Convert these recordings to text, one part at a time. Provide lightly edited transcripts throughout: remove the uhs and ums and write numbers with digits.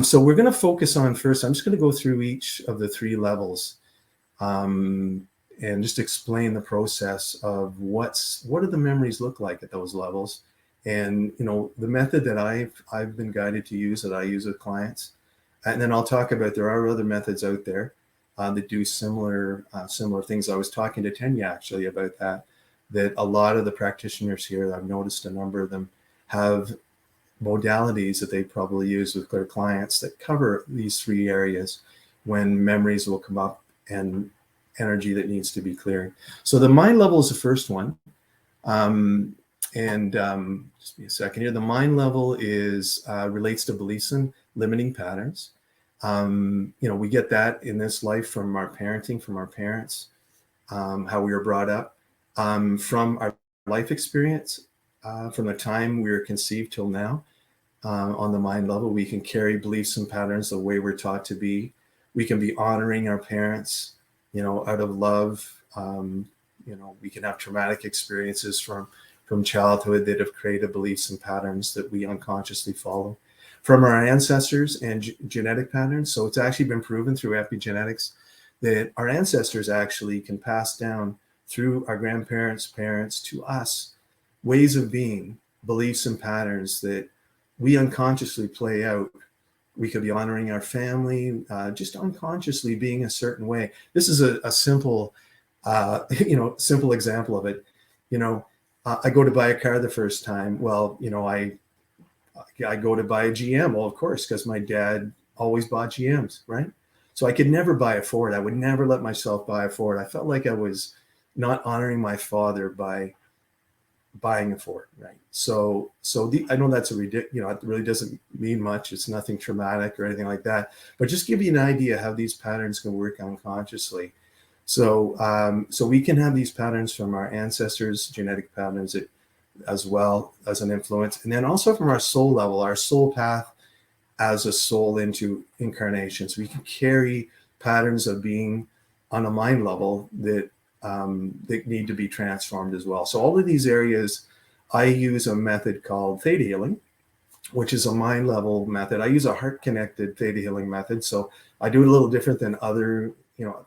So we're going to focus on first, I'm just going to go through each of the three levels, and just explain the process of what do the memories look like at those levels. And, the method that I've been guided to use, that I use with clients. And then I'll talk about, there are other methods out there that do similar things. I was talking to Tenya actually about that a lot of the practitioners here, I've noticed a number of them have modalities that they probably use with their clients that cover these three areas when memories will come up and energy that needs to be clearing. So the mind level is the first one. Just be a second here. The mind level is relates to beliefs and limiting patterns. We get that in this life from our parenting, from our parents, how we were brought up, from our life experience, from the time we were conceived till now. On the mind level, we can carry beliefs and patterns the way we're taught to be. We can be honoring our parents, out of love. We can have traumatic experiences from childhood that have created beliefs and patterns that we unconsciously follow from our ancestors and genetic patterns. So it's actually been proven through epigenetics that our ancestors actually can pass down through our grandparents, parents to us ways of being, beliefs and patterns that we unconsciously play out. We could be honoring our family, just unconsciously being a certain way. This is a simple, simple example of it. I go to buy a car the first time. Well, I go to buy a GM. Well, of course, because my dad always bought GMs, right? So I could never buy a Ford. I would never let myself buy a Ford. I felt like I was not honoring my father by buying a Ford, right? So I know that's it really doesn't mean much. It's nothing traumatic or anything like that, but just give you an idea how these patterns can work unconsciously. So we can have these patterns from our ancestors, genetic patterns, as well as an influence, and then also from our soul level, our soul path as a soul into incarnations. We can carry patterns of being on a mind level that need to be transformed as well. So all of these areas, I use a method called theta healing, which is a mind level method. I use a heart connected theta healing method. So I do it a little different than other,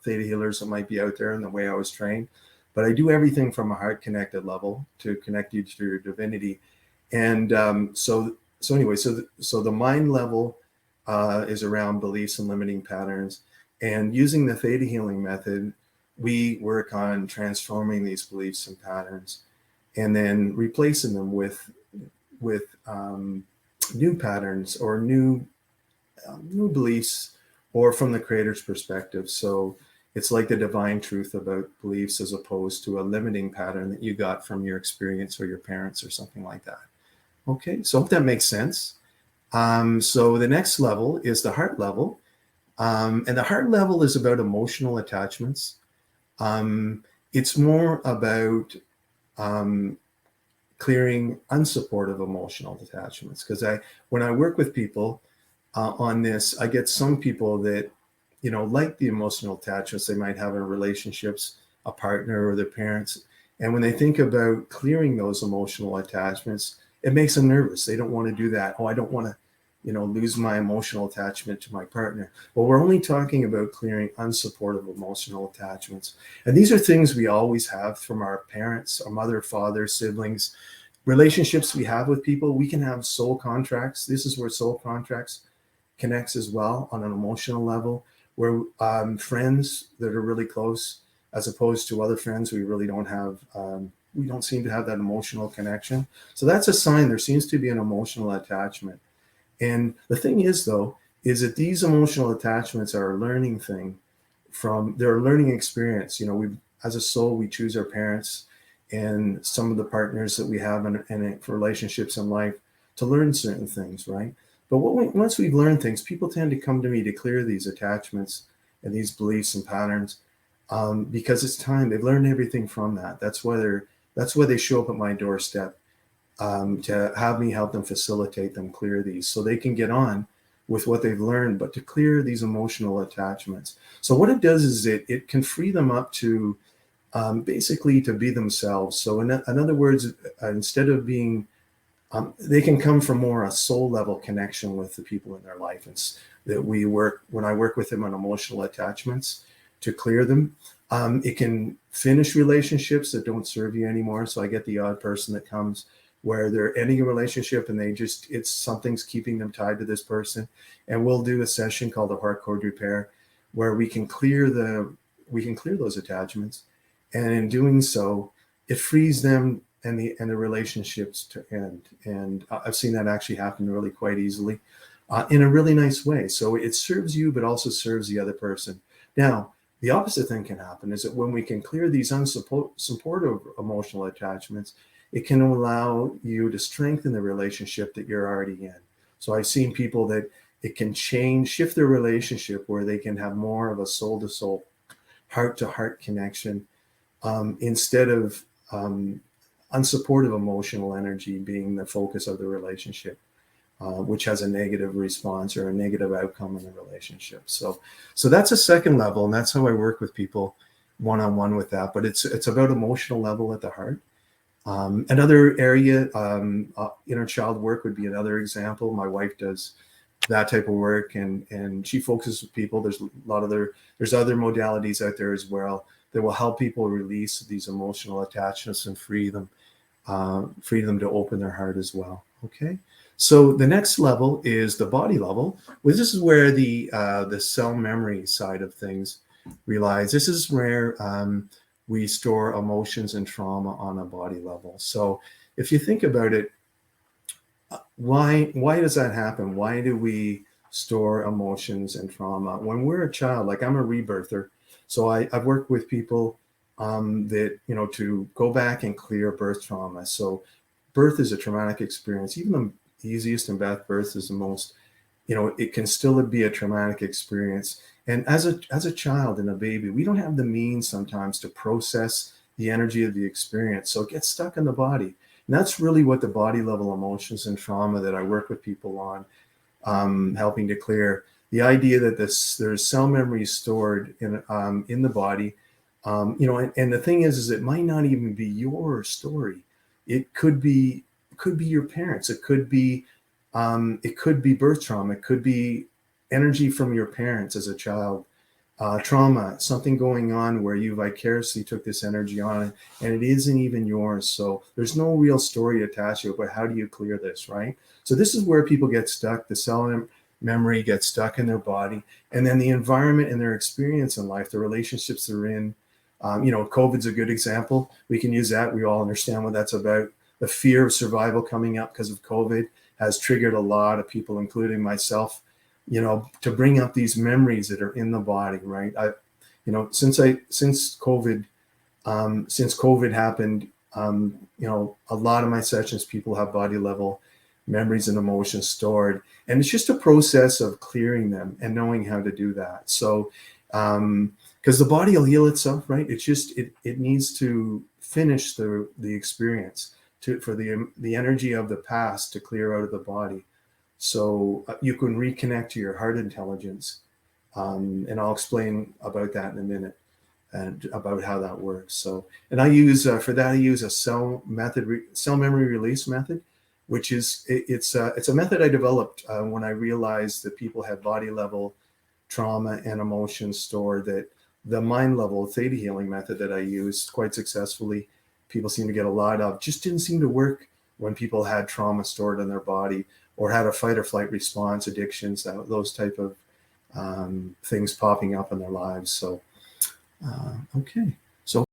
theta healers that might be out there in the way I was trained. But I do everything from a heart connected level to connect you to your divinity. And so the mind level is around beliefs and limiting patterns. And using the theta healing method, we work on transforming these beliefs and patterns and then replacing them with new patterns or new beliefs, or from the creator's perspective. So it's like the divine truth about beliefs as opposed to a limiting pattern that you got from your experience or your parents or something like that. Okay, so I hope that makes sense. So the next level is the heart level. And the heart level is about emotional attachments. It's more about clearing unsupportive emotional attachments. Because when I work with people on this, I get some people that, like the emotional attachments they might have in relationships, a partner or their parents. And when they think about clearing those emotional attachments, it makes them nervous. They don't want to do that. Oh, I don't want to, lose my emotional attachment to my partner. Well, we're only talking about clearing unsupportive emotional attachments. And these are things we always have from our parents, our mother, father, siblings, relationships we have with people. We can have soul contracts. This is where soul contracts connects as well on an emotional level, where friends that are really close, as opposed to other friends we really don't have, we don't seem to have that emotional connection. So that's a sign there seems to be an emotional attachment. And the thing is, though, is that these emotional attachments are a learning thing from their learning experience. We, as a soul, we choose our parents and some of the partners that we have in relationships in life to learn certain things, right? But once we've learned things, people tend to come to me to clear these attachments and these beliefs and patterns because it's time. They've learned everything from that. That's why they show up at my doorstep. To have me help them facilitate them clear these so they can get on with what they've learned, but to clear these emotional attachments. So what it does is it can free them up to basically to be themselves. So in other words, instead of being They can come from more a soul level connection with the people in their life. And that we work, when I work with them on emotional attachments to clear them, it can finish relationships that don't serve you anymore. So I get the odd person that comes where they're ending a relationship and it's something's keeping them tied to this person. And we'll do a session called the heart code repair, where we can clear those attachments. And in doing so, it frees them and the relationships to end. And I've seen that actually happen really quite easily, in a really nice way. So it serves you, but also serves the other person. Now, the opposite thing can happen is that when we can clear these unsupportive emotional attachments, it can allow you to strengthen the relationship that you're already in. So I've seen people that it can shift their relationship where they can have more of a soul to soul, heart to heart connection, instead of unsupportive emotional energy being the focus of the relationship, which has a negative response or a negative outcome in the relationship. So that's a second level, and that's how I work with people one-on-one with that. But it's about emotional level at the heart. Another area, inner child work would be another example. My wife does that type of work, and she focuses with people. There's there's other modalities out there as well that will help people release these emotional attachments and free them to open their heart as well. Okay. So the next level is the body level. Well, this is where the cell memory side of things relies. This is where we store emotions and trauma on a body level. So if you think about it, why does that happen? Why do we store emotions and trauma when we're a child? Like, I'm a rebirther, so I've worked with people that, to go back and clear birth trauma. So birth is a traumatic experience. Even the easiest and best birth is the most, it can still be a traumatic experience. And as a child and a baby, we don't have the means sometimes to process the energy of the experience. So it gets stuck in the body. And that's really what the body level emotions and trauma that I work with people on, helping to clear. The idea that there's cell memories stored in the body, and the thing is it might not even be your story. It could be your parents. It could be birth trauma. It could be energy from your parents as a child, trauma, something going on where you vicariously took this energy on and it isn't even yours. So there's no real story attached to it, but how do you clear this, right? So this is where people get stuck. The cell memory gets stuck in their body, and then the environment and their experience in life, the relationships they're in. COVID's a good example. We can use that. We all understand what that's about. The fear of survival coming up because of COVID has triggered a lot of people, including myself, to bring up these memories that are in the body, right? Since COVID happened, a lot of my sessions, people have body level memories and emotions stored, and it's just a process of clearing them and knowing how to do that. So, because the body will heal itself, right? It's just, it needs to finish the experience for the energy of the past to clear out of the body. So you can reconnect to your heart intelligence. And I'll explain about that in a minute and about how that works. So, and I use, for that, I use a cell memory release method, which is, it's a method I developed when I realized that people had body level trauma and emotions stored, that the mind level theta healing method that I used quite successfully, people seem to get a lot of, just didn't seem to work when people had trauma stored in their body or had a fight or flight response, addictions, those type of things popping up in their lives. So, okay. So